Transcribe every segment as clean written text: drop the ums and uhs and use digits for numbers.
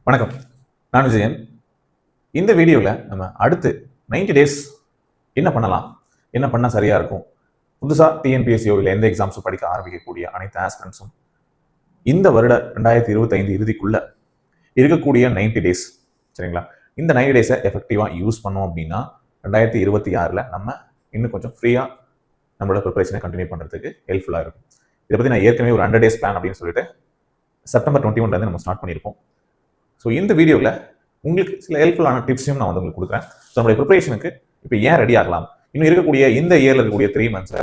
வணக்கம். நான் விஜயன். இந்த வீடியோவில் நம்ம அடுத்து 90 டேஸ் என்ன பண்ணலாம், என்ன பண்ணால் சரியாக இருக்கும், புதுசாக டிஎன்பிஎஸ்சியோ இல்லை எந்த எக்ஸாம்ஸும் படிக்க ஆரம்பிக்கக்கூடிய அனைத்து ஆஸ்பிரண்ட்ஸும் இந்த வருட 2025 இறுதிக்குள்ள இருக்கக்கூடிய 90 டேஸ் சரிங்களா, இந்த 90 டேஸை எஃபெக்டிவாக யூஸ் பண்ணோம் அப்படின்னா 2026 நம்ம இன்னும் கொஞ்சம் ஃப்ரீயாக நம்மளோட ப்ரிப்பரேஷனை கண்டினியூ பண்ணுறதுக்கு ஹெல்ப்ஃபுல்லாக இருக்கும். இதை பற்றி நான் ஏற்கனவே ஒரு 100 டேஸ் பிளான் அப்படின்னு சொல்லிட்டு செப்டம்பர் 21 நம்ம ஸ்டார்ட் பண்ணியிருப்போம். ஸோ இந்த வீடியோவில் உங்களுக்கு சில ஹெல்ப்ஃபுல்லான டிப்ஸையும் நான் வந்து உங்களுக்கு கொடுக்குறேன். ஸோ நம்மளுடைய ப்ரிப்பரேஷனுக்கு இப்போ ஏன் ரெடி ஆகலாம், இன்னும் இருக்கக்கூடிய இந்த இயரில் இருக்கக்கூடிய 3 மந்த்ஸை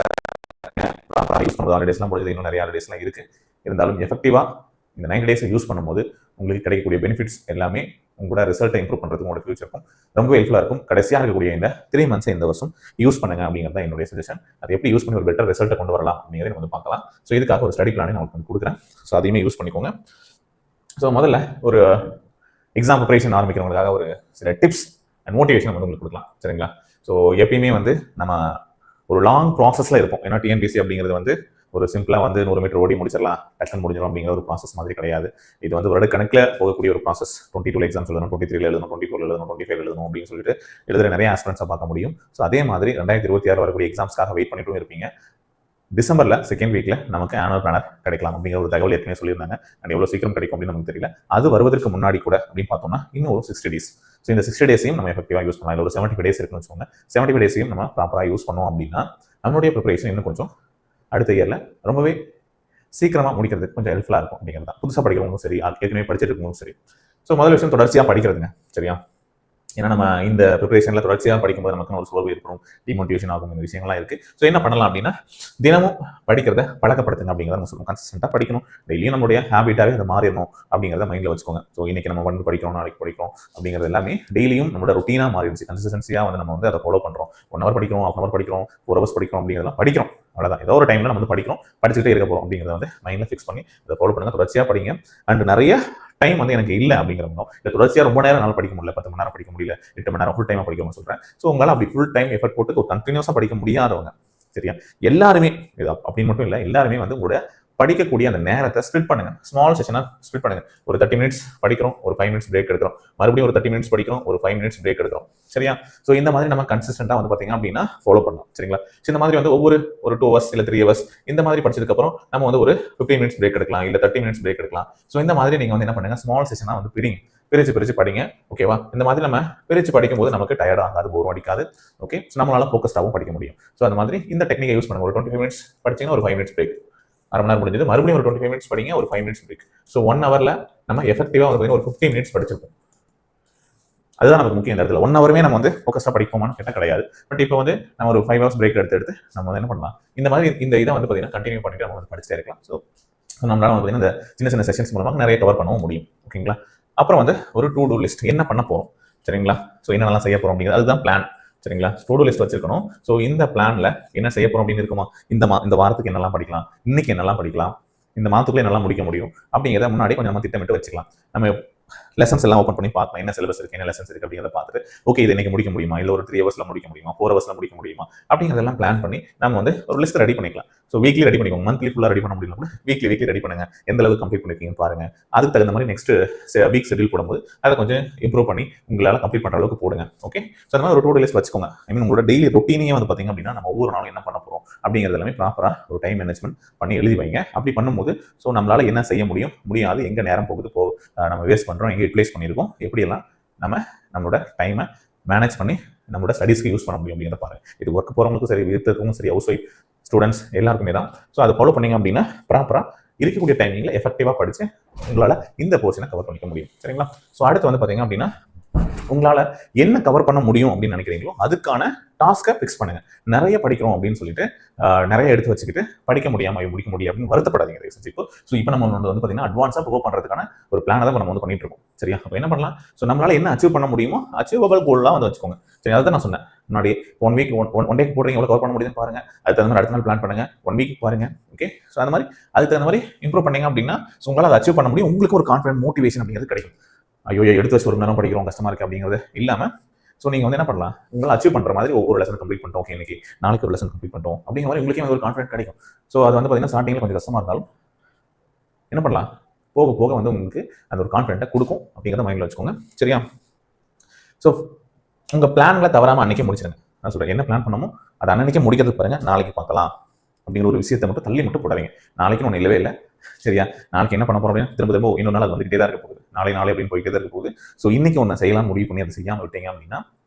யூஸ் பண்ணுறது, ஹாலிடேஸ்லாம் முடிஞ்சது, இன்னும் நிறைய ஹாலிடேஸ்லாம் இருக்குது. இருந்தாலும் எஃபெக்டிவாக இந்த 90 டேஸை யூஸ் பண்ணும்போது உங்களுக்கு கிடைக்கக்கூடிய பெனிஃபிட்ஸ் எல்லாமே உங்களோட ரிசல்ட்டை இம்ப்ரூவ் பண்ணுறதுக்கு உங்களோட ஃபியூச்சருக்கும் ரொம்ப ஹெல்ப்ஃபுல்லாக இருக்கும். கடைசியாக இருக்கக்கூடிய இந்த 3 மந்த்ஸை இந்த வருஷம் யூஸ் பண்ணுங்க அப்படிங்கிறது தான் என்னுடைய சஜஷன். அது எப்படி யூஸ் பண்ணி ஒரு பெட்டர் ரிசல்ட்டை கொண்டு வரலாம் அப்படிங்கிறத நம்ம வந்து பார்க்கலாம். ஸோ இதுக்காக ஒரு ஸ்டடி பிளானே நான் உங்களுக்கு கொடுக்குறேன். ஸோ அதையுமே யூஸ் பண்ணிக்கோங்க. ஸோ முதல்ல ஒரு எக்ஸாம் ப்ரிப்பரேஷன் ஆரம்பிக்கிறவங்களுக்காக ஒரு சில டிப்ஸ் அண்ட் மோட்டிவேஷன் வந்து உங்களுக்கு கொடுக்கலாம் சரிங்களா. ஸோ எப்பயுமே வந்து நம்ம ஒரு லாங் ப்ராசஸில் இருப்போம். ஏன்னா டிஎன்பிஎஸ்சி அப்படிங்கிறது வந்து ஒரு சிம்பிளாக வந்து 100 மீட்டர் ஓடி முடிச்சிடலாம், டக்குன்னு முடிஞ்சிடும் அப்படிங்கிற ஒரு ப்ராசஸ் மாதிரி கிடையாது. இது வந்து வருட கணக்கில் போகக்கூடிய ஒரு ப்ராசஸ். 22 எக்ஸாம்ஸ் எழுதணும், 23 எழுதணும், 24 எழுதணும், 25 எழுதணும் அப்படின்னு சொல்லிட்டு எழுதுகிற நிறைய ஆஸ்பிரண்ட்ஸை பார்க்க முடியும். ஸோ அதே மாதிரி 2026 வரக்கூடிய எக்ஸாம்ஸ்க்காக வெயிட் பண்ணிட்டும் இருப்பீங்க. டிசம்பர்ல செகண்ட் வீக்ல நமக்கு ஆனுவல் பிளானர் கிடைக்கலாம் அப்படிங்கிற ஒரு தகவல் ஏற்கனவே சொல்லியிருந்தாங்க. அண்ட் எவ்வளவு சீக்கிரம் கிடைக்கும் அப்படின்னு நமக்கு தெரியல. அது வருவதற்கு முன்னாடி கூட அப்படின்னு பார்த்தோம்னா இன்னும் ஒரு 60 டேஸ். ஸோ இந்த 60 டேஸையும் நம்ம எஃபெக்டிவாக யூஸ் பண்ணலாம். இல்லை ஒரு 75 டேஸ் இருக்குன்னு வச்சுக்கோங்க. 75 டேஸையும் நம்ம ப்ராப்பராக யூஸ் பண்ணோம் அப்படின்னா நம்மளுடைய ப்ரிப்பரேஷன் இன்னும் கொஞ்சம் அடுத்த இயர்ல ரொம்பவே சீக்கிரமாக முடிக்கிறதுக்கு கொஞ்சம் ஹெல்ப்ஃபுல்லாக இருக்கும் அப்படிங்கிறது தான். புதுசாக படிக்கிறவங்களும் சரி, ஏற்கனவே படிச்சுட்டு இருக்கவங்களும் சரி. ஸோ முதல் விஷயம் தொடர்ச்சியாக படிக்கிறதுங்க சரியா. ஏன்னா நம்ம இந்த ப்ரிப்பரேஷன்ல தொடர்ச்சியாக படிக்கும்போது நமக்கு ஒரு சோர்வு ஏற்படும், டிமோட்டிவேஷன் ஆகும், இந்த விஷயங்கள்லாம் இருக்கு. ஸோ என்ன பண்ணலாம் அப்படின்னா தினமும் படிக்கிறத பழக்கப்படுத்துங்க அப்படிங்கிறத நம்ம சொல்லுவோம். கன்சிஸ்டன்ட்டாக படிக்கணும், டெய்லியும் நம்மளுடைய ஹேபிட்டாகவே அதை மாறிடணும் அப்படிங்கிறத மைண்டில் வச்சுக்கோங்க. ஸோ இன்னைக்கு நம்ம வந்து படிக்கிறோம், நாளைக்கு படிக்கிறோம் அப்படிங்கிறது எல்லாமே டெய்லியும் நம்மளோட ரொட்டீனாக மாறிடுச்சு. கன்சிஸ்டன்சியாக வந்து நம்ம வந்து அதை ஃபாலோ பண்ணுறோம். 1 ஹவர் படிக்கிறோம், 1/2 ஹவர் படிக்கிறோம், 4 ஹவர்ஸ் படிக்கிறோம் அப்படிங்கிறதெல்லாம் படிக்கிறோம். அவ்வளோதான். ஏதோ ஒரு டைம்ல நம்ம வந்து படிக்கிறோம், படிச்சுட்டே இருக்க போகிறோம் அப்படிங்கிறத வந்து மைண்டில் ஃபிக்ஸ் பண்ணி அதை ஃபாலோ பண்ணுங்க. தொடர்ச்சியாக படிங்க. அண்ட் நிறைய டைம் வந்து எனக்கு இல்லை அப்படிங்கிறவங்க, இல்லை தொடர்ச்சியாக ரொம்ப நேரம் என்னால் படிக்க முடியல, 10 மணி நேரம் படிக்க முடியல, 8 மணி நேரம் ஃபுல் டைமாக படிக்கணும்னு சொல்கிறேன். ஸோ உங்களால் அப்படி ஃபுல் டைம் எஃபர்ட் போட்டு ஒரு கண்டினியூஸாக படிக்க முடியாதவங்க சரியா, எல்லாருமே இது அப்படின்னு மட்டும் இல்லை, எல்லாருமே வந்து உங்களோட படிக்கக்கூடிய அந்த நேரத்தை ஸ்பிளிட் பண்ணுங்க. ஸ்மால் செஷனாக ஸ்பிளிட் பண்ணுங்க. ஒரு 30 மினிட்ஸ் படிக்கிறோம், ஒரு 5 மினிட்ஸ் பிரேக் எடுக்கிறோம், மறுபடியும் ஒரு 30 மினிட்ஸ் படிக்கிறோம், ஒரு 5 மினிட்ஸ் பிரேக் எடுக்கிறோம் சரியா. ஸோ இந்த மாதிரி நம்ம கன்சிஸ்டன்ட்டாக வந்து பார்த்தீங்க அப்படின்னா ஃபாலோ பண்ணலாம் சரிங்களா. ஸோ இந்த மாதிரி வந்து ஒரு 2 ஹவர்ஸ் இல்லை 3 ஹவர்ஸ் இந்த மாதிரி படிச்சதுக்கப்புறம் நம்ம வந்து ஒரு 15 மினிட்ஸ் பிரேக் எடுக்கலாம், இல்லை 30 மினிட்ஸ் பிரேக் எடுக்கலாம். ஸோ இந்த மாதிரி நீங்கள் வந்து என்ன பண்ணுங்க, ஸ்மால் செஷனாக வந்து பிரிச்சு படிங்க ஓகேவா. இந்த மாதிரி நம்ம பிரிச்சு படிக்கும்போது நமக்கு டயர்ட் ஆகாது, போரும் அடிக்காது. ஓகே, நம்மளால ஃபோக்கஸ்டாகவும் படிக்க முடியும். ஸோ அந்த மாதிரி இந்த டெக்னிக்கை யூஸ் பண்ணுங்க. ஒரு 25 மினிட்ஸ் படிச்சீங்கன்னா ஒரு 5 மினிட்ஸ் பிரேக், அரை மணி நேரம் முடிஞ்சது, மறுபடியும் ஒரு 25 மினிட்ஸ் படிங்க, ஒரு 5 மினிட்ஸ் பிரேக். ஸோ 1 ஹவர்ல நம்ம எஃபெக்டிவா வந்து ஒரு 15 மினிட்ஸ் படிச்சிருப்போம். அதுதான் நமக்கு முக்கியம். இந்த இடத்துல 1 ஹவருமே நம்ம வந்து ஃபோக்கஸ்டா படிப்போமான்னு கேட்டால் கிடையாது. பட் இப்போ வந்து நம்ம ஒரு 5 ஹவர்ஸ் பிரேக் எடுத்து நம்ம வந்து என்ன பண்ணலாம், இந்த மாதிரி இந்த இதை வந்து பார்த்தீங்கன்னா கண்டினியூ பண்ணிட்டு நம்ம வந்து படிச்சுட்டே இருக்கலாம். ஸோ நம்மளால வந்து பார்த்தீங்கன்னா இந்த சின்ன செஷன்ஸ் மூலமாக நிறைய கவர் பண்ணவும் முடியும் ஓகேங்களா. அப்புறம் வந்து ஒரு டு டூ லிஸ்ட் என்ன பண்ண போறோம் சரிங்களா. ஸோ என்னென்னலாம் செய்ய போறோம் அப்படிங்கிறது அதுதான் பிளான் சரிங்களா. டு டூ லிஸ்ட் வச்சிருக்கணும். ஸோ இந்த பிளான்ல என்ன செய்ய போறோம் அப்படின்னு இருக்குமா, இந்த வாரத்துக்கு என்னெல்லாம் படிக்கலாம், இன்னைக்கு என்னெல்லாம் படிக்கலாம், இந்த மாதத்துக்குள்ள என்னெல்லாம் முடிக்க முடியும் அப்படிங்கிறத முன்னாடி கொஞ்சம் நம்ம திட்டமிட்டு வச்சுக்கலாம். நம்ம லெசன்ஸ் எல்லாம் ஓப்பன் பண்ணி பார்க்கலாம், என்ன சிலபஸ் இருக்கு, என்ன லெசன்ஸ் இருக்கு அப்படிங்கிறத பார்த்துட்டு ஓகே இது இன்னைக்கு முடிக்க முடியுமா, இல்லை ஒரு 3 ஹவர்ஸ்ல முடிக்க முடியுமா, 4 ஹவர்ஸ்ல முடிக்க முடியுமா அப்படிங்கிறதெல்லாம் பிளான் பண்ணி நம்ம வந்து ஒரு லிஸ்ட் ரெடி பண்ணிக்கலாம். ஸோ வீக்லி ரெடி பண்ணிக்கோங்க. மந்த்லி ஃபுல்லாக ரெடி பண்ண முடியல கூட வீக்லி ரெடி பண்ணுங்க. எந்த அளவுக்கு கம்ப்ளீட் பண்ணிருக்கீங்கன்னு பாருங்க. அதுக்கு தகுந்த மாதிரி நெக்ஸ்ட் வீக் ஷெட்யூல் போடும்போது அதை கொஞ்சம் இம்ப்ரூவ் பண்ணி உங்களால் கம்ப்ளீட் பண்ணுற அளவுக்கு போடுங்க. ஓகே, ஸோ அந்த மாதிரி ஒரு 2 லிஸ்ட் வச்சுக்கோங்க. ஐ மீன் உங்களோட டெய்லி ரொட்டீனே வந்து பார்த்தீங்க அப்படின்னா நம்ம ஒவ்வொரு நாளும் என்ன பண்ண போகிறோம் அப்படிங்கிறது எல்லாமே ப்ராப்பராக ஒரு டைம் மேனேஜ்மெண்ட் பண்ணி எழுதி வைங்க. அப்படி பண்ணும்போது ஸோ நம்மளால என்ன செய்ய முடியாது, எங்கே நேரம் போகுது, நம்ம வேஸ்ட் பண்ணுறோம், எங்கே யூட்டிலைஸ் பண்ணியிருக்கோம், எப்படியெல்லாம் நம்மளோட டைமை மேனேஜ் பண்ணி நம்மளோட ஸ்டடீஸ்க்கு யூஸ் பண்ண முடியும் அப்படிங்கிறத பாருங்க. இது ஒர்க் போகிறவங்களுக்கும் சரி, வீட்டுக்கும் சரி, ஹவுஸ் ஒய்ஃப், ஸ்டூடெண்ட்ஸ் எல்லாருக்குமே தான். ஸோ அதை ஃபாலோ பண்ணீங்க அப்படின்னா ப்ராப்பராக இருக்கக்கூடிய டைமிங்ல எஃபெக்டிவாக படிச்சு உங்களால் இந்த போர்ஷனை கவர் பண்ணிக்க முடியும் சரிங்களா. ஸோ அடுத்து வந்து பார்த்தீங்க அப்படின்னா உங்களால என்ன கவர் பண்ண முடியும் அப்படின்னு நினைக்கிறீங்களோ அதுக்கான டாஸ்கை ஃபிக்ஸ் பண்ணுங்க. நிறைய படிக்கிறோம் அப்படின்னு சொல்லிட்டு நிறைய எடுத்து வச்சுக்கிட்டு படிக்க முடிக்க முடியும் அப்படின்னு வருத்தப்படாதீங்க தயவு செஞ்சு. இப்போ நம்ம வந்து பார்த்தீங்கன்னா அட்வான்ஸாக ப்ரூவ் பண்ணுறதுக்கான ஒரு பிளானை தான் நம்ம வந்து பண்ணிட்டு இருக்கோம் சரியா. அப்போ என்ன பண்ணலாம், ஸோ நம்மளால என்ன அச்சீவ் பண்ண முடியுமோ அச்சீவபிள் கோல்லாம் வந்து வச்சுக்கோங்க சரி. அதை நான் சொன்னேன் முன்னாடி, 1 வீக் ஒன் டேக்கு போடுறீங்க, எவ்வளோ கவர் பண்ண முடியுதுன்னு பாருங்க. அதுக்கு தகுந்த மாதிரி அடுத்த நாள் பிளான் பண்ணுங்க, 1 வீக் பாருங்க. ஓகே, ஸோ அந்த மாதிரி அதுக்கு தகுந்த மாதிரி இம்ப்ரூவ் பண்ணீங்க அப்படின்னா ஸோ உங்களால் அதை அச்சீவ் பண்ண முடியும். உங்களுக்கு ஒரு கான்ஃபிடன்ட் மோட்டிவேஷன் அப்படிங்கிறது கிடைக்கும். ஐயோ எடுத்து வச்சு 1 மணி நேரம் படிக்கிறோம் கஷ்டமா இருக்கு அப்படிங்கிறது இல்லாமல் ஸோ நீங்கள் வந்து என்ன பண்ணலாம், உங்களால் அச்சீவ் பண்ணுற மாதிரி ஒவ்வொரு லெசன் கம்ப்ளீட் பண்ணிட்டோம், ஓகே இன்னைக்கு நாளைக்கு ஒரு லெசன் கம்ப்ளீட் பண்ணிட்டோம் அப்படிங்கிற மாதிரி உங்களுக்கே ஒரு கான்ஃபிடன்ட் கிடைக்கும். ஸோ அது வந்து பார்த்தீங்கன்னா ஸ்டார்டிங்கில் கொஞ்சம் கஷ்டமாக இருந்தாலும் என்ன பண்ணலாம், போக போக வந்து உங்களுக்கு அந்த ஒரு கான்ஃபிடென்ட்டை கொடுக்கும் அப்படிங்கிறத மைண்டில் வச்சுக்கோங்க. சரியா? ஸோ உங்கள் பிளான்களை தவறாமல் அன்றைக்கே முடிச்சிடுங்க. நான் சொல்கிறேன், என்ன பிளான் பண்ணமோ அதை அன்னைக்கே முடிக்கிறது பாருங்க. நாளைக்கு பார்க்கலாம் அப்படிங்கிற ஒரு விஷயத்தை மட்டும் தள்ளி மட்டும் போடாதீங்க. நாளைக்கு ஒன்று இல்லவே இல்லை. சரியா? நாளைக்கு என்ன பண்ண போகிறோம் அப்படின்னா திரும்ப திரும்ப இன்னொரு நாள் அது வந்துகிட்டே தான் இருக்க போகுது. நாளை அப்படின்னு போயிட்டே தான் இருக்க போகுது. ஸோ இன்னைக்கு ஒன்று செய்யலாம் முடிவு பண்ணி அதை செய்யாமல் விட்டீங்க அப்படின்னா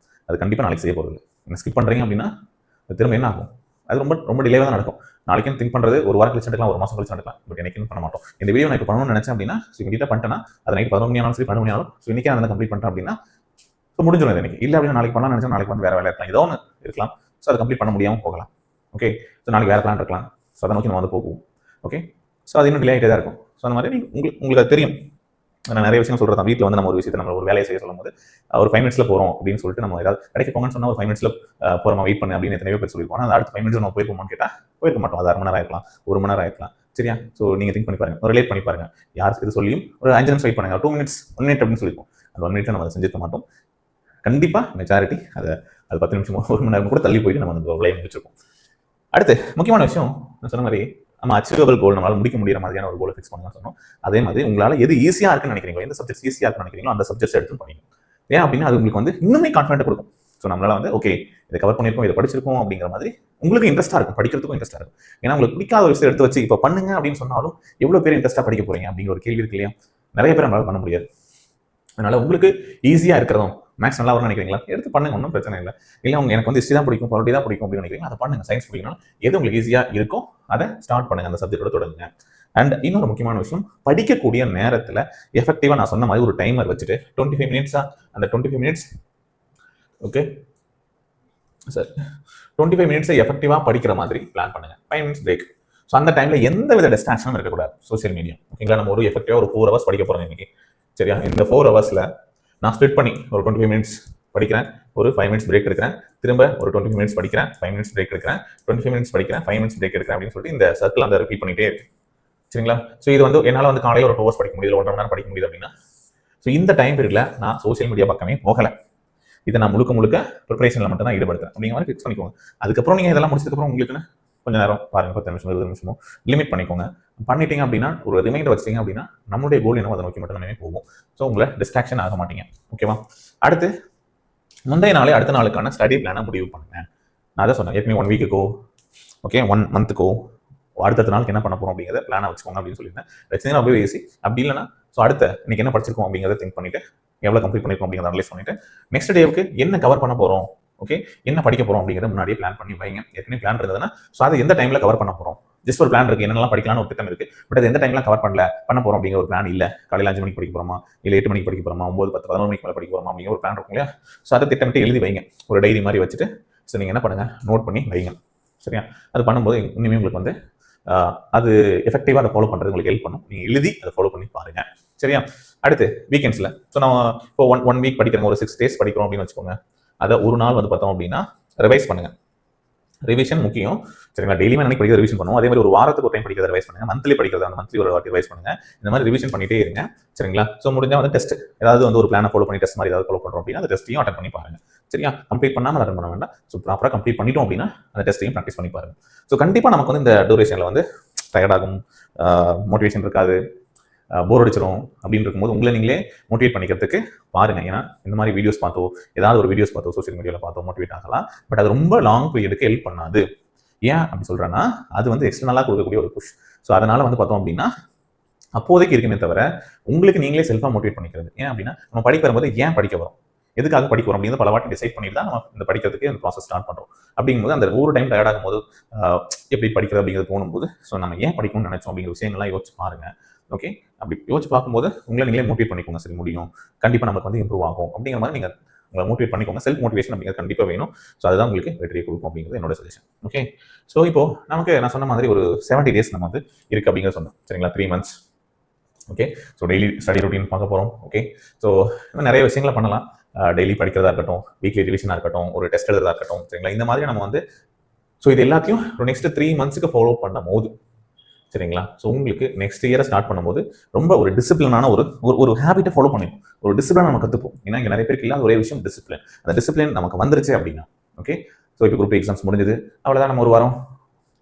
அது கண்டிப்பாக நாளைக்கு செய்ய போகிறது. என்ன ஸ்கிப் பண்ணுறீங்க அப்படின்னா அது திரும்ப என்ன ஆகும்? அது ரொம்ப ரொம்ப டிலேவாக தான் நடக்கும். நாளைக்குன்னு திங்க் பண்ணுறது ஒரு வாரம் கழிச்சு நடக்கலாம், ஒரு மாதம் கழிச்சு நடக்கலாம். பட் என்னைக்குன்னு பண்ண மாட்டோம். இந்த வீடியோ நான் இப்போ பண்ணணும்னு நினச்சேன் அப்படின்னா இமீடியட்டாக பண்ணிட்டேன்னா அது நைட் 11 மணி ஆனாலும் சரி 12 மணி ஆனாலும் ஸோ இன்றைக்கே அதை கம்ப்ளீட் பண்ணிட்டேன் அப்படின்னா ஸோ முடிஞ்சிடும் எனக்கு. இல்லை அப்படின்னா நாளைக்கு பண்ணலாம் நினச்சா நாளைக்கு வந்து வேறு வேலை இருக்கலாம், ஏதோ ஒன்று இருக்கலாம். ஸோ அதை கம்ப்ளீட் பண்ண முடியாமல் போகலாம். ஓகே, ஸோ நாளைக்கு வேறு பிளான் இருக்கலாம். ஸோ அதை நோக்கி நம்ம வந்து போகுவோம். ஓகே, ஸோ அது இன்னும் டிலே ஆகிட்டே தான் இருக்கும். ஸோ அந்த மாதிரி உங்களுக்கு அது தெரியும். நான் நிறைய விஷயம் சொல்கிறேன். வீட்டில் வந்து நம்ம ஒரு விஷயத்தை நம்ம ஒரு வேலையை செய்ய சொல்லும் போது ஒரு 5 மினிட்ஸில் போகிறோம் அப்படின்னு சொல்லிட்டு நம்ம ஏதாவது கடைக்கு போங்கன்னு சொன்னால் ஒரு 5 மினிட்ஸில் போகிறோம் வெயிட் பண்ணு அப்படின்னு எத்தனையோ பேர் சொல்லியிருப்போம். ஆனால் அடுத்த 5 மினிட்ஸ் நம்ம போயிருக்கோமான்னு கேட்டால் போயிருக்க மாட்டோம். அது 1/2 மணி நேரம் ஆயிருக்கலாம், 1 மணி நேரம் ஆயிருக்கலாம். சரியா? ஸோ நீங்கள் திங்க் பண்ணி பாருங்க, ரிலேட் பண்ணி பாருங்க. யார் இது சொல்லியும் ஒரு 5 நிமிஷம் வெயிட் பண்ணுங்க, 2 மினிட்ஸ் 1 மினிட் அப்படின்னு சொல்லியிருப்போம். அந்த 1 மினிட்ல நம்ம அதை செஞ்சிருக்க மாட்டோம். கண்டிப்பாக மெஜாரிட்டி அது 10 நிமிஷமோ 1 மணி நேரம் கூட தள்ளி போயிட்டு நம்ம அந்த வேலையை முடிச்சிருக்கோம். அடுத்து முக்கியமான விஷயம், நான் சொன்ன மாதிரி நம்ம அச்சீவபிள் கோல் நம்மளால் முடிக்க முடிகிற மாதிரியான ஒரு கோலை ஃபிக்ஸ் பண்ணலாம் சொன்னோம். அதே மாதிரி உங்களால் எது ஈஸியாக இருக்குன்னு நினைக்கிறீங்களோ, எந்த சப்ஜெக்ட்ஸ் ஈஸியாக இருக்குன்னு நினைக்கிறீங்களோ அந்த சப்ஜெக்ட்ஸ் எடுத்து பண்ணிங்க. ஏன் அப்படின்னா அது உங்களுக்கு வந்து இன்னுமே கான்ஃபிடென்ட் கொடுக்கும். ஸோ நம்மளால வந்து ஓகே இதை கவர் பண்ணியிருக்கோம், இதை படிச்சிருக்கோம் அப்படிங்கிற மாதிரி உங்களுக்கு இன்ட்ரெஸ்ட்டாக இருக்கும், படிக்கிறதுக்கும் இன்ட்ரெஸ்ட்டாக இருக்கும். ஏன்னா உங்களுக்கு பிடிக்காத ஒரு விஷயம் எடுத்து வச்சு இப்போ பண்ணுங்க அப்படின்னு சொன்னாலும் எவ்வளோ பேர் இன்ட்ரெஸ்ட்டாக படிக்க போறீங்க அப்படிங்கிற ஒரு கேள்வி இருக்கு இல்லையா? நிறைய பேர் நம்மளால பண்ண முடியாது. அதனால உங்களுக்கு ஈஸியாக இருக்கிறதும் மேக்ஸ் நல்லா வரும்னு நினைக்கிறீங்களா? எடுத்து பண்ணுங்க, ஒன்றும் பிரச்சனை இல்லை. இல்லை அவங்க எனக்கு வந்து ஹிஸ்ட்ரி தான் பிடிக்கும், பாலிட்டி தான் பிடிக்கும் அப்படின்னு நினைக்கிறீங்க, அதை பண்ணுங்க. சயின்ஸ் பிடிக்கணும், எது உங்களுக்கு ஈஸியாக இருக்கோ அதை ஸ்டார்ட் பண்ணுங்க, அந்த சப்ஜெக்டோட தொடங்குங்க. அண்ட் இன்னொரு முக்கியமான விஷயம், படிக்கக்கூடிய நேரத்தில் எஃபெக்டிவாக நான் சொன்ன மாதிரி ஒரு டைமர் வச்சுட்டு 25 மினிட்ஸாக அந்த 25 மினிட்ஸ் ஓகே சார் 25 மினிட்ஸை எஃபெக்டிவாக படிக்கிற மாதிரி பிளான் பண்ணுங்க. 5 மினிட்ஸ் பிரேக். ஸோ அந்த டைமில் எந்த வித டிஸ்ட்ராக்ஷனும் இருக்கக்கூடாது. சோசியல் மீடியா ஓகேங்களா? நம்ம ஒரு எஃபெக்டிவாக ஒரு 4 ஹவர்ஸ் படிக்க போகிறோம் இன்னைக்கு. சரியா? இந்த 4 ஹவர்ஸில் நான் ஸ்ப்ளிட் பண்ணி ஒரு 25 மினிட்ஸ் படிக்கிறேன், ஒரு 5 மினிட்ஸ் பிரேக் எடுக்கிறேன், திரும்ப ஒரு 25 மினிட்ஸ் படிக்கிறேன், 5 மினிட்ஸ் பிரேக் எடுக்கிறேன், 25 மினிட்ஸ் படிக்கிறேன், 5 மினிட்ஸ் பிரேக் எடுக்கிறேன் அப்படின்னு சொல்லிட்டு இந்த சர்க்கிள் அந்த ரிப்பீட் பண்ணிட்டே இருக்கு. சரிங்களா? ஸோ இது வந்து என்னால் வந்து காலையில் ஒரு 2 ஹவர்ஸ் படிக்க முடியல, 1.5 மணி நேரம் படிக்க முடியுது அப்படின்னா ஸோ இந்த டைம் பீரியட்ல நான் சோசியல் மீடியா பக்கமே போகலை. இதை நான் முழுக்க ப்ரிப்பரேஷனில் மட்டும் தான் ஈடுபடுத்துறேன் அப்படிங்கிற மாதிரி ஃபிக்ஸ் பண்ணிக்கோங்க. அதுக்கப்புறம் நீங்கள் இதெல்லாம் முடிச்சதுக்கப்புறம் உங்களுக்குன்னு கொஞ்சம் நேரம் பாருங்க, 10 நிமிஷம் 20 நிமிஷமோ லிமிட் பண்ணிக்கோங்க. பண்ணிட்டீங்க அப்படின்னா ஒரு ரிமைண்டர் வச்சிங்க அப்படின்னா நம்மளுடைய கோல் என்னவோ அதை நோக்கி மட்டும் நம்ம போகும். ஸோ உங்களை டிஸ்ட்ராக்ஷன் ஆக மாட்டீங்க. ஓகேவா? அடுத்து முந்தைய நாளே அடுத்த நாளுக்கான ஸ்டடி பிளானை முடிவு பண்ணுங்க. நான் அதை சொன்னேன் ஏற்கனவே 1 வீக்குக்கோ ஓகே 1 மந்த்துக்கோ அடுத்த நாளுக்கு என்ன பண்ண போகிறோம் அப்படிங்கிறத பிளானை வச்சுக்கோங்க அப்படின்னு சொல்லியிருந்தேன். வச்சுன்னா அப்படியே ஈஸி. அப்படி இல்லைன்னா ஸோ அடுத்த இன்னைக்கு என்ன படிச்சிருக்கோம் அப்படிங்கிறத திங்க் பண்ணிட்டு எவ்வளோ கம்ப்ளீட் பண்ணிருக்கோம் அப்படிங்கிறத அனலைஸ் பண்ணிட்டு நெக்ஸ்ட் டேவுக்கு என்ன கவர் பண்ண போகிறோம், ஓகே என்ன படிக்க போகிறோம் அப்படிங்கிறத முன்னாடியே பிளான் பண்ணி வைங்க. ஏற்கனவே பிளான் இருந்ததுன்னா ஸோ அதை எந்த டைமில் கவர் பண்ண போகிறோம். ஜஸ்ட் ஒரு பிளான் இருக்கு, என்னெல்லாம் படிக்கலாம்னு ஒரு திட்டம் இருக்கு. பட் அது எந்த டைம்ல கவர் பண்ண போறோம் அப்படிங்கிற ஒரு பிளான் இல்ல. காலையில் 5 மணிக்கு படிக்க போறோமா, இல்லை 8 மணிக்கு படிக்க போறோமா, 9, 10, 11 மணிக்கு மேலே படிக்க போறோமா அப்படிங்கிற ஒரு பிளான் இருக்கும் இல்லையா? ஸோ அதை திட்டமிட்டு எழுதி வைங்க, ஒரு டைரி மாதிரி வச்சுட்டு. ஸோ நீங்கள் என்ன பண்ணுங்க, நோட் பண்ணி வைங்க. சரியா? அது பண்ணும்போது இனிமேல் உங்களுக்கு வந்து அது எஃபெக்டிவாக அதை ஃபாலோ பண்ணுறது உங்களுக்கு ஹெல்ப் பண்ணும். நீங்கள் எழுதி அதை ஃபாலோ பண்ணி பாருங்க. சரியா? அடுத்து வீக்கெண்ட்ஸில் ஸோ நம்ம இப்போ ஒன் வீக் படிக்கிறோம், ஒரு 6 டேஸ் படிக்கிறோம் அப்படின்னு வச்சுக்கோங்க. அதை ஒரு நாள் வந்து பார்த்தோம் அப்படின்னா ரிவைஸ் பண்ணுங்க. ரிவிஷன் முக்கியம். சரிங்களா? டெய்லியுமே அன்னைக்கு படிக்கிறத ரிவிஷன் பண்ணுவோம். அதே மாதிரி ஒரு வாரத்துக்கு ஒரு டைம் படிக்கிறத ரிவைஸ் பண்ணுங்க. மந்த்லி படிக்கிறத அந்த மந்த்லி ஒரு வாட்டி ரிவைஸ் பண்ணுங்க. இந்த மாதிரி ரிவிஷன் பண்ணிட்டே இருங்க. சரிங்களா? ஸோ முடிஞ்சா வந்து டெஸ்ட் ஏதாவது வந்து ஒரு பிளானை ஃபாலோ பண்ணி டெஸ்ட் மாதிரி ஏதாவது ஃபாலோ பண்ணுறோம் அப்படின்னா அந்த டெஸ்ட்டையும் அட்டன் பண்ணி பாருங்க. சரியா? கம்ப்ளீட் பண்ணாமல் அட்டன் பண்ண வேண்டாம். ஸோ ப்ராப்பராக கம்ப்ளீட் பண்ணிட்டோம் அப்படின்னா அந்த டெஸ்ட்டையும் ப்ராக்டிஸ் பண்ணி பாருங்க. ஸோ கண்டிப்பாக நமக்கு வந்து இந்த டூரேஷனில் வந்து டயர்டாகும், மோட்டிவேஷன் இருக்காது, போர் அடிச்சிடும் அப்படின்னு இருக்கும்போது உங்களை நீங்களே மோட்டிவேட் பண்ணிக்கிறதுக்கு பாருங்க. ஏன்னா இந்த மாதிரி வீடியோஸ் பார்த்தோ ஏதாவது ஒரு வீடியோஸ் பார்த்தோ சோசியல் மீடியாவில் பார்த்தோ மோட்டிவேட் ஆகலாம். பட் அது ரொம்ப லாங் பீரியடுக்கு ஹெல்ப் பண்ணாது. ஏன் அப்படி சொல்றேன்னா அது வந்து எக்ஸ்டர்னலாக கொடுக்கக்கூடிய ஒரு புஷ். ஸோ அதனால வந்து பார்த்தோம் அப்படின்னா அப்போதைக்கு இருக்குமே தவிர உங்களுக்கு நீங்களே செல்ஃபாக மோட்டிவேட் பண்ணிக்கிறது. ஏன் அப்படின்னா நம்ம படிக்க வரும்போது ஏன் படிக்க வரோம், எதுக்காக படிக்க வரோம் அப்படிங்கிறது பல வாட்டி டிசைட் பண்ணிட்டு தான் நம்ம இந்த படிக்கிறதுக்கு இந்த ப்ராசஸ் ஸ்டார்ட் பண்ணுறோம். அப்படிங்கும்போது அந்த ஒரு டைம் டயர்ட் ஆகும் போது எப்படி படிக்கிறது அப்படிங்கிறது போகும்போது ஸோ நம்ம ஏன் படிக்கணும்னு நினைச்சோம் அப்படிங்கிற விஷயங்கள்லாம் யோசிச்சு பாருங்க. ஓகே, அப்படி யோசிச்சு பார்க்கும்போது உங்களை நீங்களே மோட்டிவேட் பண்ணிக்கோங்க. சரி முடியும், கண்டிப்பாக நமக்கு வந்து இம்ப்ரூவ் ஆகும் அப்படிங்கிற மாதிரி நீங்கள் உங்களை மோட்டிவேட் பண்ணிக்கோங்க. செல்ஃப் மோட்டிவேஷன் அப்படிங்கிறது கண்டிப்பாக வேணும். ஸோ அதுதான் உங்களுக்கு வெற்றியை கொடுக்கும் அப்படிங்கிறது என்னோட சஜஷன். ஓகே, ஸோ இப்போ நமக்கு நான் சொன்ன மாதிரி ஒரு 70 டேஸ் நம்ம வந்து இருக்குது அப்படிங்கிறத சொன்னோம். சரிங்களா? 3 months. Okay, so daily study routine பார்க்க போகிறோம். ஓகே, ஸோ நிறைய விஷயங்களை பண்ணலாம். டெய்லி படிக்கிறதா இருக்கட்டும், வீக்லி ரிவிஷனாக இருக்கட்டும், ஒரு டெஸ்ட் எழுதுறதா இருக்கட்டும். சரிங்களா? இந்த மாதிரி நம்ம வந்து ஸோ இது எல்லாத்தையும் நெக்ஸ்ட் 3 monthsக்கு ஃபாலோ பண்ணும் போது சரிங்களா? ஸோ உங்களுக்கு நெக்ஸ்ட் இயரை ஸ்டார்ட் பண்ணும்போது ரொம்ப ஒரு டிசிப்ளினான ஒரு ஹேபிட்டை ஃபாலோ பண்ணிப்போம். ஒரு டிசிப்ளின் நம்ம கற்றுப்போம். ஏன்னா இங்கே நிறைய பேருக்கு இல்லாத ஒரே விஷயம் டிசிப்ளின். அந்த டிசிப்ளின் நமக்கு வந்துருச்சு அப்படின்னா ஓகே. ஸோ இப்போ குரூப் எக்ஸாம்ஸ் முடிஞ்சது, அவ்வளோதான். நம்ம ஒரு வாரம்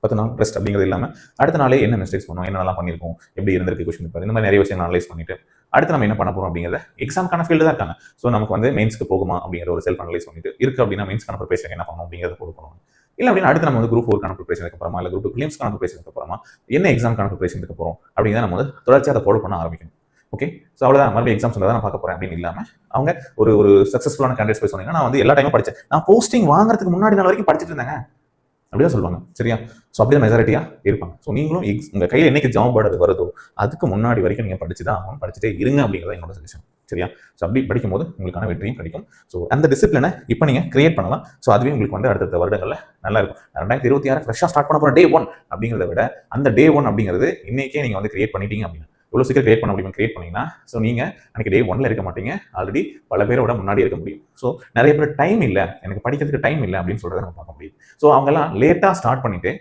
10 நாள் ரெஸ்ட் அப்படிங்கிறது இல்லாமல் அடுத்த நாளே என்ன மிஸ்டேக்ஸ் பண்ணுவோம், என்னெல்லாம் பண்ணியிருக்கோம், எப்படி இருந்திருக்கு கொஸ்டின் பேப்பர், இந்த மாதிரி நிறைய விஷயம் அனலைஸ் பண்ணிட்டு அடுத்து நம்ம என்ன பண்ண போறோம் அப்படிங்கிறத எக்ஸாம்க்கான ஃபீல்டு தான் இருக்காங்க. ஸோ நமக்கு வந்து மெயின்ஸ்க்கு போகுமா அப்படிங்கிற ஒரு செல்ஃப் அனலைஸ் பண்ணிட்டு இருக்கு அப்படின்னா மெயின்ஸ்க்கான ப்ரிப்பரேஷன் என்ன பண்ணணும் அப்படிங்கிறத கொடுக்கணும். இல்லை அப்படின்னா அடுத்து நம்ம வந்து குரூப் 4க்கான ப்ரிப்பரேஷனுக்கு அப்புறமா இல்லை குரூப் ஃபிலிம்ஸ்க்கான ப்ரிப்பரேஷனுக்கு அப்புறமா என்ன எக்ஸாம்க்கான ப்ரிப்பரேஷன் இருக்க போகிறோம் அப்படிங்கிறத நம்ம வந்து தொடர்ச்சியாக அதை ஃபாலோ பண்ண ஆரம்பிக்கணும். ஓகே, ஸோ அவ்வளோதான், மறுபடியும் எக்ஸாம்ஸ் வந்தால் நான் பார்க்க போகிறேன் அப்படின்னு இல்லாமல் அவங்க ஒரு சக்ஸஸ்ஃபுல்லான கேண்டிடேட்ஸ் போய் சொன்னீங்கன்னா நான் வந்து எல்லா டைமும் படித்தேன், நான் போஸ்டிங் வாங்குறதுக்கு முன்னாடி நாள் வரைக்கும் படிச்சுட்டு இருந்தேங்க அப்படியே சொல்லுவாங்க. சரியா? ஸோ அப்படியே மெஜாரிட்டியா இருப்பாங்க. ஸோ நீங்களும் உங்க கையில் என்னைக்கு ஜாப் ஆர்டர் வருதோ அதுக்கு முன்னாடி வரைக்கும் நீங்க படிச்சுதான் ஆகணும், படிச்சுட்டே இருங்க அப்படிங்கிறத என்னோட சஜஷன். சரியா? ஸோ அப்படி படிக்கும் போது உங்களுக்கான வெற்றியும் கிடைக்கும். ஸோ அந்த டிசிப்ளினை இப்போ நீங்க கிரியேட் பண்ணலாம். ஸோ அதுவே உங்களுக்கு வந்து அடுத்த வருடங்கள்ல நல்லா இருக்கும். 2026 ஃப்ரெஷ்ஷாக ஸ்டார்ட் பண்ண போற டே 1 அப்படிங்கிறத விட அந்த டே 1 அப்படிங்கிறது இன்னைக்கே நீங்க வந்து கிரியேட் பண்ணிட்டீங்க அப்படின்னா எவ்வளோ சீக்கிரம் கிரியேட் பண்ண முடியும், கிரியேட் பண்ணீங்கன்னா ஸோ நீங்கள் அன்றைக்கி டே 1ல இருக்க மாட்டீங்க, ஆல்ரெடி பல பேரோட முன்னாடி இருக்க முடியும். ஸோ நிறைய பேர் டைம் இல்லை, எனக்கு படிக்கிறதுக்கு டைம் இல்லை அப்படின்னு சொல்கிறத நம்ம பார்க்க முடியும். ஸோ அவங்கெல்லாம் லேட்டாக ஸ்டார்ட் பண்ணிட்டு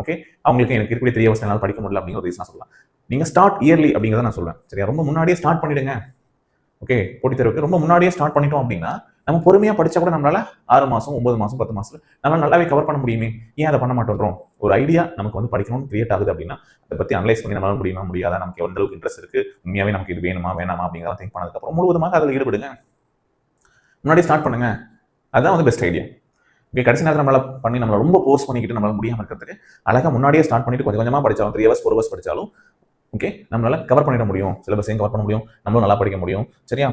ஓகே, அவங்களுக்கு எனக்கு இருக்கக்கூடிய 3 hours என்னால் படிக்க முடியல அப்படிங்கிற ஒரு ரீசன் சொல்லலாம். நீங்கள் ஸ்டார்ட் இயர்லி அப்படிங்கிறத நான் சொல்லுவேன். சரியா? ரொம்ப முன்னாடியே ஸ்டார்ட் பண்ணிடுங்க. ஓகே, போட்டித் தேர்வுக்கு ரொம்ப முன்னாடியே ஸ்டார்ட் பண்ணிட்டோம் அப்படின்னா நம்ம பொறுமையாக படிச்சா கூட நம்மளால 6 மாதம் 9 மாதம் 10 மாதம் நம்மளால நல்லாவே கவர் பண்ண முடியுமே. ஏன் அதை பண்ண மாட்டோம்? ஒரு ஐடியா நமக்கு வந்து படிக்கணும்னு கிரியேட் ஆகுது அப்படின்னா அதை பற்றி அனலைஸ் பண்ணி நம்மளால முடியுமா முடியாதா, நமக்கு எந்த அளவுக்கு இன்ட்ரெஸ்ட் இருக்கு, உண்மையாவே நமக்கு இது வேணுமா வேணாமா அப்படிங்கிறத திங்க் பண்ணதுக்கப்புறம் முழுவதுமாக அதில் ஈடுபடுங்க. முன்னாடி ஸ்டார்ட் பண்ணுங்க, அதுதான் வந்து பெஸ்ட் ஐடியா. ஓகே, கடைசி நேரத்தில் நம்மளை ரொம்ப போர்ஸ் பண்ணிக்கிட்டு நம்மளால முடியாமல் இருக்கிறதுக்கு அழகாக முன்னாடியே ஸ்டார்ட் பண்ணிட்டு கொஞ்சம் கொஞ்சமாக படிச்சாலும் 3 hours 4 hours படிச்சாலும் ஓகே நம்மளால கவர் பண்ணிட முடியும், சிலபஸையும் கவர் பண்ண முடியும், நம்மளும் நல்லா படிக்க முடியும். சரியா?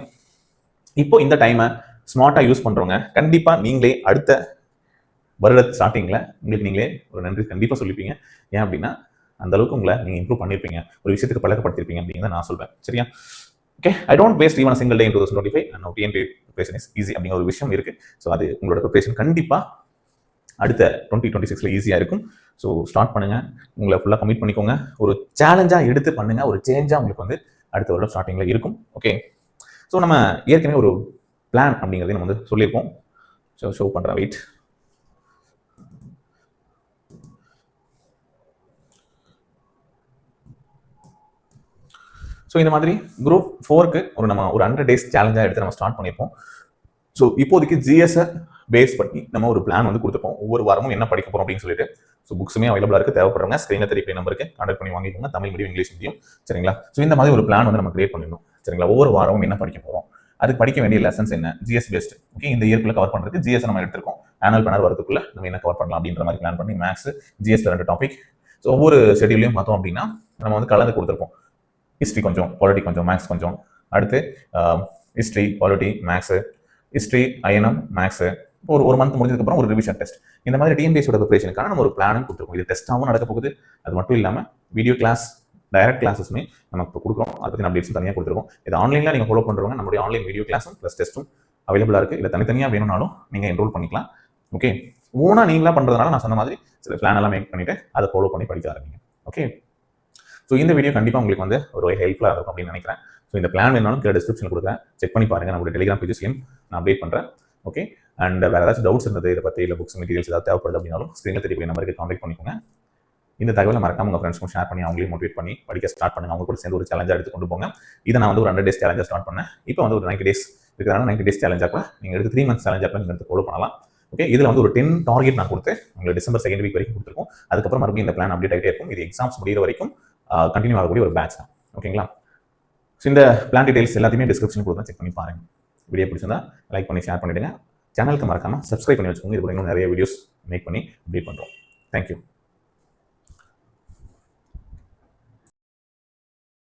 இப்போ இந்த டைமை ஸ்மார்ட்டாக யூஸ் பண்ணுறவங்க கண்டிப்பாக நீங்களே அடுத்த வருட ஸ்டார்டிங்கில் உங்களுக்கு நீங்களே ஒரு நன்றி கண்டிப்பாக சொல்லிப்பீங்க. ஏன் அப்படின்னா அந்த அளவுக்கு உங்களை நீங்கள் இம்ப்ரூவ் பண்ணியிருப்பீங்க, ஒரு விஷயத்துக்கு பழக்கப்படுத்திருப்பீங்க அப்படிங்கிறத நான் சொல்வேன். சரியா? Okay, I don't waste even single day in 2025 and no TNP preparation is easy அப்படிங்கிற ஒரு விஷயம் இருக்குது. ஸோ அது உங்களோட ப்ரிப்பரேஷன் கண்டிப்பாக அடுத்த 2026 ஈஸியாக இருக்கும். ஸோ ஸ்டார்ட் பண்ணுங்கள், உங்களை ஃபுல்லாக கமிட் பண்ணிக்கோங்க, ஒரு சேலஞ்சாக எடுத்து பண்ணுங்கள், ஒரு சேஞ்சாக உங்களுக்கு வந்து அடுத்த வருடம் ஸ்டார்டிங்கில் இருக்கும். ஓகே, ஸோ நம்ம ஏற்கனவே ஒரு பிளான் அப்படிங்கிறதையும் நம்ம வந்து சொல்லியிருப்போம். ஷோ பண்ணுறேன், வெயிட். ஸோ இந்த மாதிரி குரூப் 4க்கு நம்ம ஒரு 100 days சேலஞ்சாக எடுத்து நம்ம ஸ்டார்ட் பண்ணியிருப்போம். ஸோ இப்போதைக்கு ஜிஎஸ்ஸை பேஸ் பண்ணி நம்ம ஒரு பிளான் வந்து கொடுத்துருப்போம். ஒவ்வொரு வாரமும் என்ன படிக்க போகிறோம் அப்படின்னு சொல்லிட்டு. ஸோ புக்ஸுமே அவைலபிளாக இருக்குது, தேவைப்படுறவங்க ஸ்க்ரீனில் தெரிய நம்பருக்கு கான்டாக்ட் பண்ணி வாங்கிக்கோங்க, தமிழ் மீடியம் இங்கிலீஷ் மீடியம். சரிங்களா? ஸோ இந்த மாதிரி ஒரு பிளான் வந்து நம்ம கிரியேட் பண்ணிடணும். சரிங்களா? ஒவ்வொரு வாரமும் என்ன படிக்க போகிறோம், அதுக்கு படிக்க வேண்டிய லெசன்ஸ் என்ன, ஜிஎஸ் பெஸ்ட். ஓகே, இந்த இயர்க்குள்ள கவர் பண்ணுறதுக்கு ஜிஎஸ் நம்ம எடுத்திருக்கோம். ஆனுவல் பிளானர் வரதுக்குள்ள நம்ம என்ன கவர் பண்ணலாம் அப்படின்ற மாதிரி பிளான் பண்ணி மேக்ஸ் ஜிஎஸ்ல 2 டாபிக். ஸோ ஒவ்வொரு ஷெட்யூலையும் பார்த்தோம் அப்படின்னா நம்ம வந்து கலந்து கொடுத்துருப்போம். ஹிஸ்ட்ரி கொஞ்சம், பாலிட்டி கொஞ்சம், மேக்ஸ் கொஞ்சம், அடுத்து history, polity, maths, history, INM, maths. ஒரு மந்த் முடிஞ்சதுக்கப்புறம் ஒரு ரிவிஷன் டெஸ்ட். இந்த மாதிரி டிஎன்பிஎஸ்சியோட ப்ரிப்பரேஷனுக்கான நம்ம ஒரு பிளானும் கொடுத்துருக்கோம். இது டெஸ்ட்டாகவும் நடக்க போகுது. அது மட்டும் இல்லாமல் வீடியோ கிளாஸ், டைரக்ட் கிளாஸஸுமே நம்ம இப்போ கொடுக்குறோம். அதை பற்றி அப்டேட்ஸும் தனியாக கொடுத்துருக்கோம். இது ஆன்லைனில் நீங்கள் ஃபாலோ பண்ணுறவங்க நம்மளுடைய ஆன்லைன் வீடியோ கிளாஸும் ப்ளஸ் டெஸ்ட்டும் அவைலபிளாக இருக்குது. இல்லை தனித்தனியாக வேணும்னாலும் நீங்கள் என்ரோல் பண்ணிக்கலாம். ஓகே, ஓனாக நீங்களாக பண்ணுறதுனால நான் சொன்ன மாதிரி சில பிளான் எல்லாம் மேக் பண்ணிவிட்டு அதை ஃபாலோ பண்ணி படிக்க ஆரம்பிங்க. ஓகே, ஸோ இந்த வீடியோ கண்டிப்பாக உங்களுக்கு வந்து ஒரு ஹெல்ப்ஃபுல்லாக இருக்கும் அப்படின்னு நினைக்கிறேன். ஸோ இந்த பிளான் வேணாலும் கீழே டிஸ்கிரிப்ஷனில் கொடுக்குறேன், செக் பண்ணி பாருங்கள். நம்மளுடைய டெலிகிராம் பேஜஸ்லையும் நான் அப்டேட் பண்ணுறேன். ஓகே, அண்ட் வேறு ஏதாச்சும் டவுட்ஸ் இருந்தது இதை பற்றி, இல்லை புக்ஸ் மெட்டீரியல்ஸ் ஏதாவது தேவைப்படுது அப்படின்னாலும் ஸ்க்ரீனில் தெரிய நம்பருக்கு கான்டாக்ட் பண்ணிக்கோங்க. இந்த தகவலை மறக்காம உங்கள் ஃப்ரெண்ட்ஸ்க்கும் ஷேர் பண்ணி அவங்களையும் மோட்டிவேட் பண்ணி படிக்க ஸ்டார்ட் பண்ணுங்க. அவங்க கூட சேர்ந்து ஒரு சேலஞ்சாக எடுத்து கொண்டு போங்க. இதை நான் வந்து ஒரு 100 days சேலஞ்சாக ஸ்டார்ட் பண்ணேன். இப்போ வந்து ஒரு 90 days இருக்கிறனால 90 days சேலஞ்சாக கூட நீங்கள் எடுத்து 3 months சேலஞ்சாக கூட நீங்கள் எடுத்து ஃபாலோ பண்ணலாம். ஓகே, இதில் வந்து ஒரு 10 டார்கெட் நான் கொடுத்து உங்களுக்கு டிசம்பர் 2nd வீக் வரைக்கும் கொடுத்துருக்கோம். அதுக்கப்புறம் மறுபடியும் இந்த பிளான் அப்டேட் ஆகிட்டே இருக்கும். இது எக்ஸாம்ஸ் முடிகிற வரைக்கும் கண்டினியூ ஆகக்கூடிய ஒரு பேட்ச் தான். ஓகேங்களா? ஸோ இந்த பிளான் டீடைல்ஸ் எல்லாத்தையுமே டிஸ்கிரிப்ஷன் கொடுத்தா செக் பண்ணி பாருங்கள். வீடியோ பிடிச்சிருந்தா லைக் பண்ணி ஷேர் பண்ணிவிடுங்க. சேனலுக்கு மறக்காமல் சப்ஸ்கிரைப் பண்ணி வச்சுக்கோங்க. இது கூட இன்னும் நிறைய வீடியோஸ் மேக் பண்ணி அப்டேட் பண்ணுறோம். தேங்க்யூ.